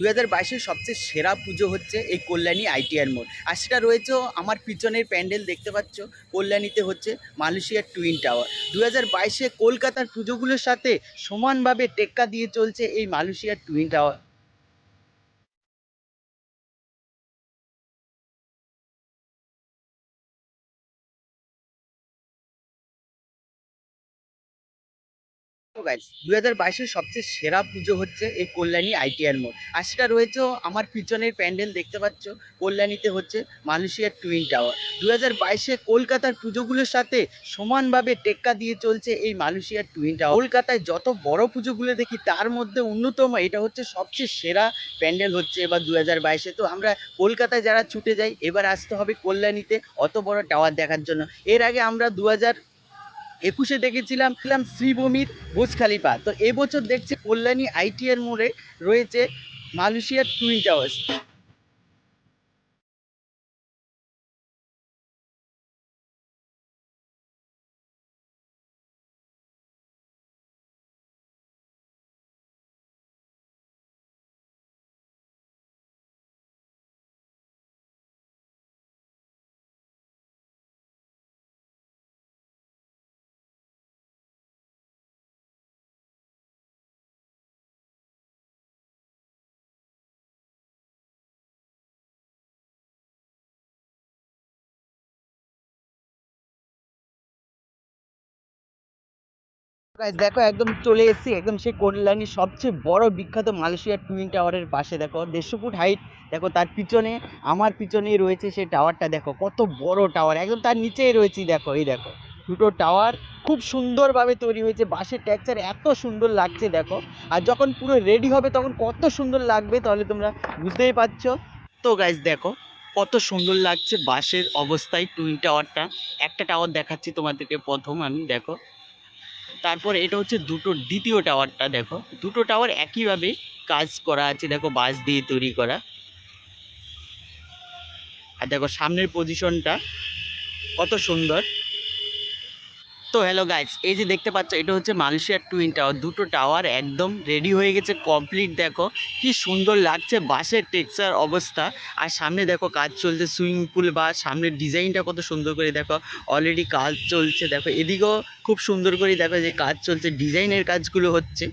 2022-এর সবচেয়ে সেরা পুজো হচ্ছে এই কল্যাণী আইটিআর মোড়, আর সেটা রয়েছে আমার পিছনের প্যান্ডেল দেখতে পাচ্ছ। কল্যাণীতে হচ্ছে মালয়েশিয়ার টুইন টাওয়ার। 2022-এ কলকাতার পুজোগুলোর সাথে সমানভাবে টেক্কা দিয়ে চলছে এই মালয়েশিয়ার টুইন টাওয়ার। তো গাইস, 2022-এর সবচেয়ে সেরা পুজো হচ্ছে এই কল্যাণী আইটিআর মোড়, আর সেটা রয়েছে আমার পিছনের প্যান্ডেল দেখতে পাচ্ছ। কল্যাণীতে হচ্ছে মালয়েশিয়ার টুইন টাওয়ার। 2022-এ কলকাতার পুজোগুলোর সাথে সমানভাবে টেক্কা দিয়ে চলছে এই মালয়েশিয়ার টুইন টাওয়ার। কলকাতায় যত বড় পুজোগুলো দেখি তার মধ্যে অন্যতম এটা হচ্ছে সবচেয়ে সেরা প্যান্ডেল হচ্ছে এবার 2022-এ। তো আমরা কলকাতায় যারা ছুটে যাই, এবার আসতে হবে কল্যাণীতে অত বড় টাওয়ার দেখার জন্য। এর আগে আমরা 2021-এ দেখেছিলাম শ্রীভূমির বুর্জ খালিফা। তো এবছর দেখছি কল্যাণী আইটিআর মোড়ে রয়েছে মালয়েশিয়ার টুইন টাওয়ার্স। গাইস দেখো, একদম চলে এসেছি একদম সেই কল্যাণীর সবচেয়ে বড় বিখ্যাত মালয়েশিয়ার টুইন টাওয়ারের পাশে। দেখো 150 ফুট হাইট। দেখো তার পিছনে, আমার পিছনেই রয়েছে সেই টাওয়ারটা। দেখো কত বড় টাওয়ার, একদম তার নিচেই রয়েছি। দেখো এই দেখো দুটো টাওয়ার খুব সুন্দরভাবে তৈরি হয়েছে, বাঁশের টেক্সচার এত সুন্দর লাগছে দেখো। আর যখন পুরো রেডি হবে তখন কত সুন্দর লাগবে, তাহলে তোমরা বুঝতেই পারছো। তো গাইস দেখো কত সুন্দর লাগছে বাঁশের অবস্থায় টুইন টাওয়ারটা। একটা টাওয়ার দেখাচ্ছি তোমাদেরকে প্রথম আমি, দেখো। তারপর এটা হচ্ছে দ্বিতীয় টাওয়ারটা। দেখো দুটো টাওয়ার একইভাবে কাজ করা আছে, দেখো বাঁশ দিয়ে তৈরি করা। আর দেখো সামনের পজিশনটা কত সুন্দর। তো হ্যালো গাইস, এই যে দেখতে পাচ্ছ এটা হচ্ছে মালয়েশিয়ার টুইন টাওয়ার। দুটো টাওয়ার একদম রেডি হয়ে গেছে, কমপ্লিট। দেখো কি সুন্দর লাগছে বাঁশের টেক্সচার অবস্থা। আর সামনে দেখো কাজ চলছে সুইমিং পুল, বা সামনের ডিজাইনটা কত সুন্দর করে দেখো। অলরেডি কাজ চলছে, দেখো এদিকেও খুব সুন্দর করে দেখো যে কাজ চলছে, ডিজাইনের কাজগুলো হচ্ছে।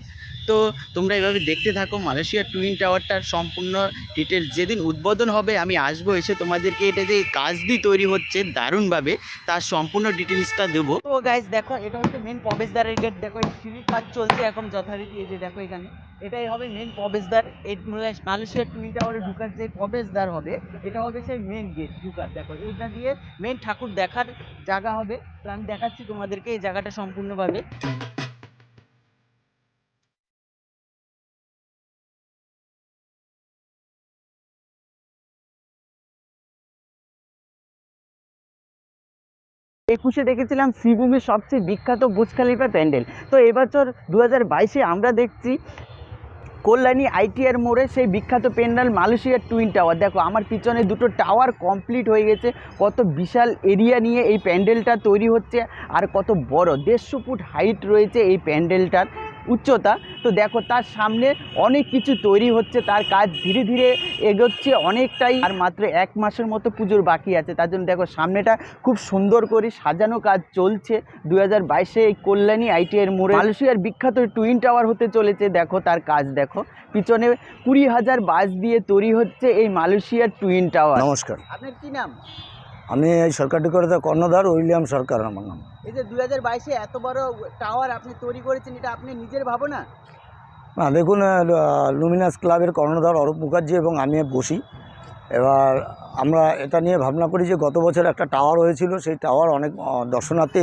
তো তোমরা এভাবে দেখতে থাকো মালয়েশিয়ার টুইন টাওয়ারটার সম্পূর্ণ ডিটেলস। যেদিন উদ্বোধন হবে আমি আসবো, এসে তোমাদেরকে এটা যে কাজ দিয়ে তৈরি হচ্ছে দারুণভাবে তার সম্পূর্ণ ডিটেলসটা দেবো। তো গাইস দেখো এটা হচ্ছে মেন প্রবেশদ্বারের গেট। দেখো এই সিঁড়ির কাজ চলছে এখন যথারীতি। এই যে দেখো এখানে এটাই হবে মেন প্রবেশদ্বার। এই মালয়েশিয়ার টুইন টাওয়ারে ঢুকার যে প্রবেশদ্বার হবে, এটা হবে সেই মেন গেট ঢুকার। দেখো এইটা দিয়ে মেন ঠাকুর দেখার জায়গা হবে। তো আমি দেখাচ্ছি তোমাদেরকে এই জায়গাটা সম্পূর্ণভাবে। একুশে দেখেছিলাম শ্রীভূমির সবচেয়ে বিখ্যাত বুর্জ খলিফা প্যান্ডেল। তো এবছর 2022-এ আমরা দেখছি কল্যাণী আইটিআর মোড়ে সেই বিখ্যাত প্যান্ডেল মালয়েশিয়ার টুইন টাওয়ার। দেখো আমার পিছনে দুটো টাওয়ার কমপ্লিট হয়ে গেছে। কত বিশাল এরিয়া নিয়ে এই প্যান্ডেলটা তৈরি হচ্ছে, আর কত বড় 150 ফুট হাইট রয়েছে এই প্যান্ডেলটার উচ্চতা। তো দেখো তার সামনে অনেক কিছু তৈরি হচ্ছে, তার কাজ ধীরে ধীরে এগোচ্ছে অনেকটাই। আর মাত্র 1 মাসের মতো পুজোর বাকি আছে, তার জন্য দেখো সামনেটা খুব সুন্দর করে সাজানো কাজ চলছে। 2022-এ এই কল্যাণী আইটিআর মোড়ে মালয়েশিয়ার বিখ্যাত টুইন টাওয়ার হতে চলেছে। দেখো তার কাজ দেখো, পিছনে 20,000 বাঁশ দিয়ে তৈরি হচ্ছে এই মালয়েশিয়ার টুইন টাওয়ার। নমস্কার, আপনার কি নাম? আমি এই সরকারি কর্তা কর্ণধার উইলিয়াম সরকার আমার নাম। এই যে 2022-এ এত বড় টাওয়ার আপনি তৈরি করেছেন, এটা আপনি নিজের ভাবনা? না দেখুন, লুমিনাস ক্লাবের কর্ণধার অরূপ মুখার্জি এবং আমি বসি। এবার আমরা এটা নিয়ে ভাবনা করি যে গত বছর একটা টাওয়ার হয়েছিল, সেই টাওয়ার অনেক দর্শনার্থী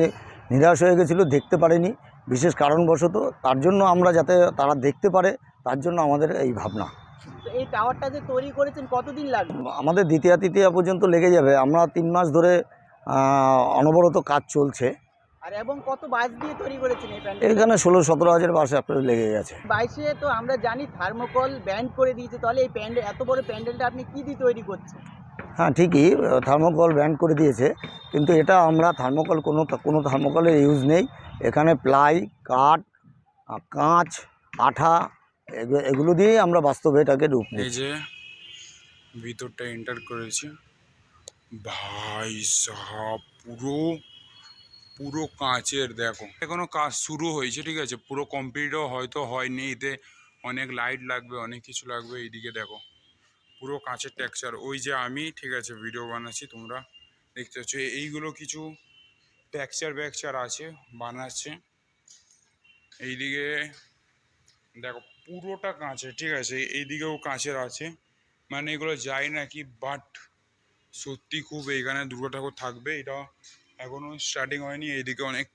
নিরাশ হয়ে গেছিলো, দেখতে পারেনি বিশেষ কারণবশত। তার জন্য আমরা যাতে তারা দেখতে পারে, তার জন্য আমাদের এই ভাবনা। তো এই টাওয়ারটা যে তৈরি করেছেন কতদিন লাগবে? আমাদের দ্বিতীয়া তৃতীয়া পর্যন্ত লেগে যাবে। আমরা 3 মাস ধরে অনবরত কাজ চলছে। আর এবং কত বাঁশ দিয়ে তৈরি করেছেন এই প্যান্ডেল? এখানে 16-17 হাজার বাস আপনার লেগে গেছে। 22-এ তো আমরা জানি থার্মোকল ব্যান করে দিয়েছে, তাহলে এই প্যান্ডেল, এত বড় প্যান্ডেলটা আপনি কি দিয়ে তৈরি করছেন? হ্যাঁ ঠিকই, থার্মোকল ব্যান করে দিয়েছে, কিন্তু এটা আমরা থার্মোকল কোনো থার্মোকলের ইউজ নেই। এখানে প্লাই, কাঠ, কাঁচ, আঠা এগুলো দিয়েই আমরা বাস্তবে এটাকে রূপ এই দিচ্ছি। যে ভিতরটা এন্টার করেছি, ভাই সাহাব পুরো পুরো কাঁচের, দেখো এখনো কাজ শুরু হয়েছে, ঠিক আছে, পুরো কমপ্লিটও হয়তো হয়নি, এতে অনেক লাইট লাগবে, অনেক কিছু লাগবে। এইদিকে দেখো পুরো কাঁচের টেক্সচার। ওই যে আমি, ঠিক আছে, ভিডিও বানাচ্ছি, তোমরা দেখতে পাচ্ছ এইগুলো কিছু টেক্সচার ব্যাকচার আছে, বানাচ্ছে। এইদিকে দেখো পুরোটা কাঁচের, ঠিক আছে, এইদিকেও কাঁচের আছে, মানে এগুলো যায় নাকি, বাট সত্যি খুব এইখানে দুর্গা ঠাকুর থাকবে, এটা এখনো স্টার্টিং হয়নি। এইদিকে অনেক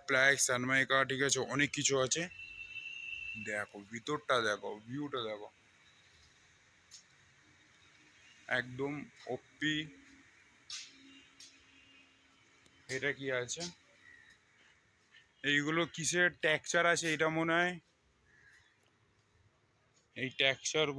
প্লাগ সানমাইকা, ঠিক আছে, অনেক কিছু আছে। দেখো ভিতরটা, দেখো ভিউটা, দেখো একদম ওপি। এটা কি আছে, এইগুলো কিসের টেক্সচার আছে, এটা মনে হয় এই টেক্সচার